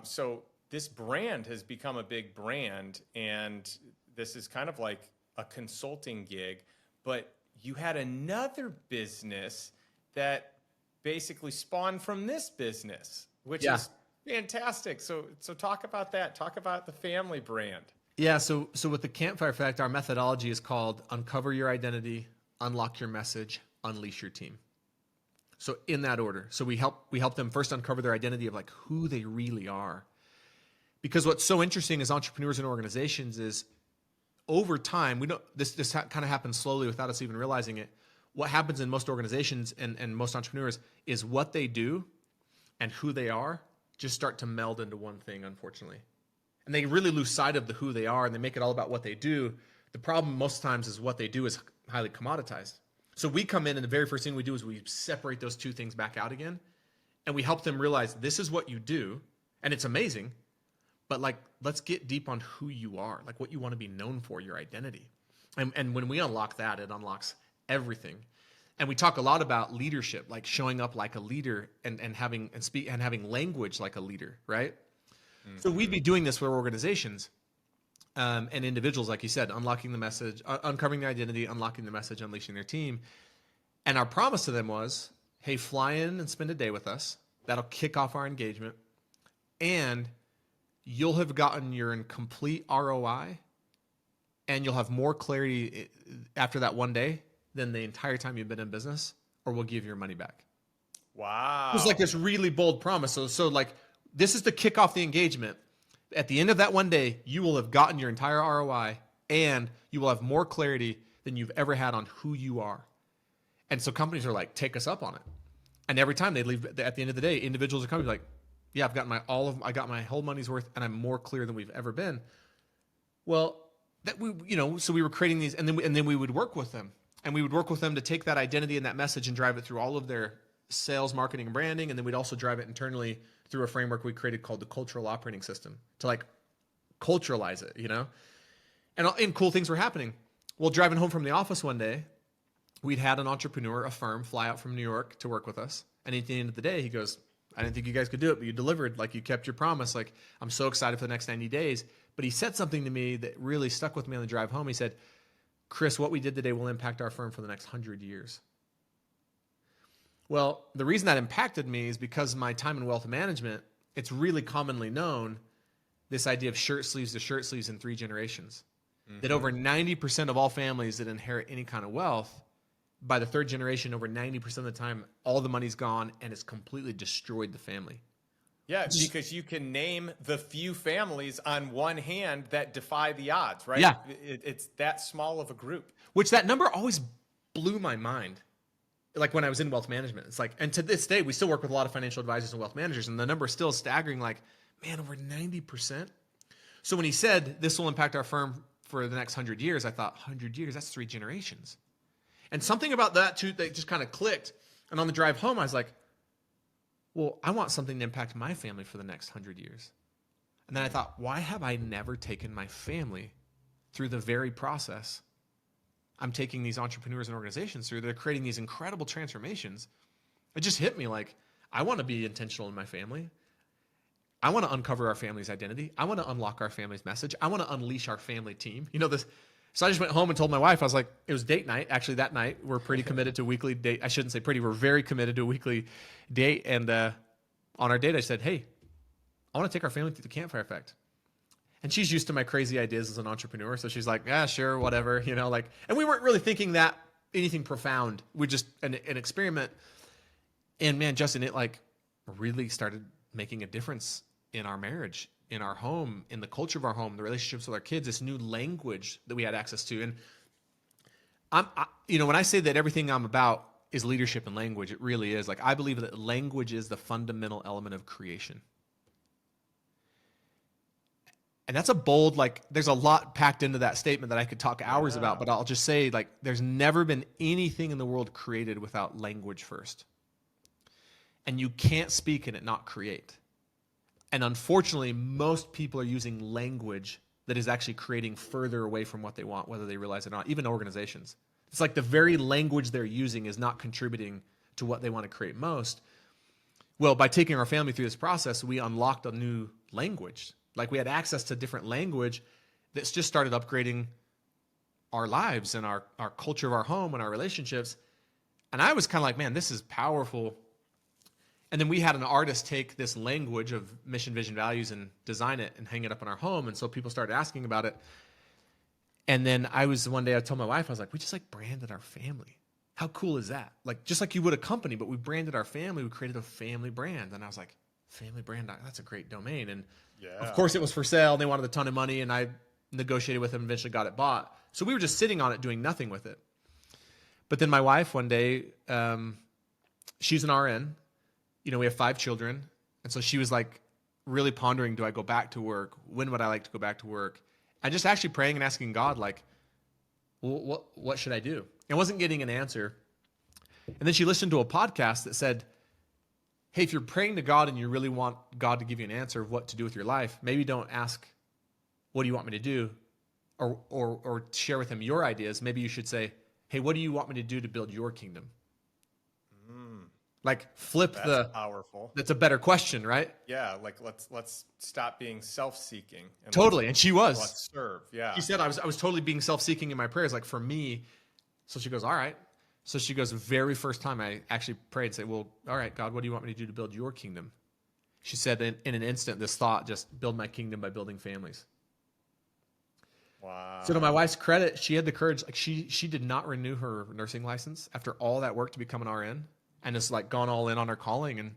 So this brand has become a big brand, and this is kind of like a consulting gig, but you had another business that basically spawned from this business, which Yeah. is fantastic. So talk about that. Talk about the family brand. Yeah. So with the Campfire Effect, our methodology is called uncover your identity, unlock your message, unleash your team. So in that order. So we help them first uncover their identity of like who they really are. Because what's so interesting as entrepreneurs and organizations is over time, we don't this kind of happens slowly without us even realizing it. What happens in most organizations and most entrepreneurs is what they do and who they are just start to meld into one thing, unfortunately. And they really lose sight of the who they are and they make it all about what they do. The problem most times is what they do is highly commoditized. So we come in and the very first thing we do is we separate those two things back out again. And we help them realize this is what you do. And it's amazing. But like, let's get deep on who you are, like what you want to be known for, your identity. And when we unlock that, it unlocks everything. And we talk a lot about leadership, like showing up like a leader and having language like a leader, right? Mm-hmm. So we'd be doing this for organizations and individuals, like you said, unlocking the message, uncovering their identity, unlocking the message, unleashing their team. And our promise to them was, hey, fly in and spend a day with us. That'll kick off our engagement. And you'll have gotten your complete ROI and you'll have more clarity after that one day than the entire time you've been in business, or we'll give your money back. Wow. It was like this really bold promise. So like, this is to kick off the engagement. At the end of that one day, you will have gotten your entire ROI and you will have more clarity than you've ever had on who you are. And so companies are like, take us up on it. And every time they leave at the end of the day, individuals are coming like, yeah, I've got I got my whole money's worth and I'm more clear than we've ever been. Well, so we were creating these and then we would work with them. And we would work with them to take that identity and that message and drive it through all of their sales, marketing, and branding. And then we'd also drive it internally through a framework we created called the cultural operating system to like culturalize it, And cool things were happening. Well, driving home from the office one day, we'd had an entrepreneur, a firm, fly out from New York to work with us. And at the end of the day, he goes, I didn't think you guys could do it, but you delivered. Like, you kept your promise. Like, I'm so excited for the next 90 days. But he said something to me that really stuck with me on the drive home. He said, Chris, what we did today will impact our firm for the next 100 years. Well, the reason that impacted me is because of my time in wealth management, it's really commonly known, this idea of shirt sleeves to shirt sleeves in 3 generations. Mm-hmm. That over 90% of all families that inherit any kind of wealth, by the 3rd generation, over 90% of the time, all the money's gone and it's completely destroyed the family. Yeah, because you can name the few families on one hand that defy the odds, right? Yeah. It's that small of a group. Which that number always blew my mind. Like when I was in wealth management, it's like, and to this day, we still work with a lot of financial advisors and wealth managers, and the number is still staggering, like, man, over 90%. So when he said, this will impact our firm for the next 100 years, I thought, 100 years, that's 3 generations. And something about that too, that just kind of clicked. And on the drive home, I was like, well, I want something to impact my family for the next 100 years. And then I thought, why have I never taken my family through the very process I'm taking these entrepreneurs and organizations through? They're creating these incredible transformations. It just hit me like, I want to be intentional in my family. I want to uncover our family's identity. I want to unlock our family's message. I want to unleash our family team. So I just went home and told my wife, I was like, it was date night. Actually, that night, we're pretty committed to a weekly date. I shouldn't say pretty, we're very committed to a weekly date. And on our date, I said, hey, I want to take our family through the Campfire Effect. And she's used to my crazy ideas as an entrepreneur. So she's like, yeah, sure, whatever, and we weren't really thinking that anything profound. We just an experiment. And man, Justin, it like really started making a difference in our marriage, in our home, in the culture of our home, the relationships with our kids, this new language that we had access to. And when I say that everything I'm about is leadership and language, it really is. Like, I believe that language is the fundamental element of creation. And that's a bold, like, there's a lot packed into that statement that I could talk hours about, but I'll just say, like, there's never been anything in the world created without language first. And you can't speak and it not create. And unfortunately, most people are using language that is actually creating further away from what they want, whether they realize it or not, even organizations. It's like the very language they're using is not contributing to what they want to create most. Well, by taking our family through this process, we unlocked a new language. Like we had access to different language that's just started upgrading our lives and our culture of our home and our relationships. And I was kind of like, man, this is powerful. And then we had an artist take this language of mission, vision, values and design it and hang it up in our home. And so people started asking about it. And then one day I told my wife, I was like, we just like branded our family. How cool is that? Like, just like you would a company, but we branded our family. We created a family brand. And I was like, family brand, that's a great domain. And of course it was for sale. And they wanted a ton of money. And I negotiated with them and eventually got it bought. So we were just sitting on it, doing nothing with it. But then my wife one day, she's an RN. You know, we have 5 children. And so she was like really pondering, do I go back to work? When would I like to go back to work? And just actually praying and asking God, like, well, what should I do? And wasn't getting an answer. And then she listened to a podcast that said, hey, if you're praying to God and you really want God to give you an answer of what to do with your life, maybe don't ask, what do you want me to do? Or share with him your ideas. Maybe you should say, hey, what do you want me to do to build your kingdom? Like That's powerful. That's a better question, right? Yeah, like let's stop being self-seeking. And Totally, and she was. Let's serve. Yeah. She said I was totally being self-seeking in my prayers, like for me. So she goes, all right. So she goes, very first time I actually prayed, say, well, all right, God, what do you want me to do to build your kingdom? She said in an instant, this thought, just build my kingdom by building families. Wow. So to my wife's credit, she had the courage. Like she did not renew her nursing license after all that work to become an RN, and has like gone all in on her calling. And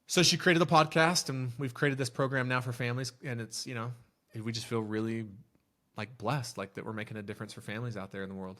so she created the podcast, and we've created this program now for families. And it's, we just feel really like blessed, like that we're making a difference for families out there in the world.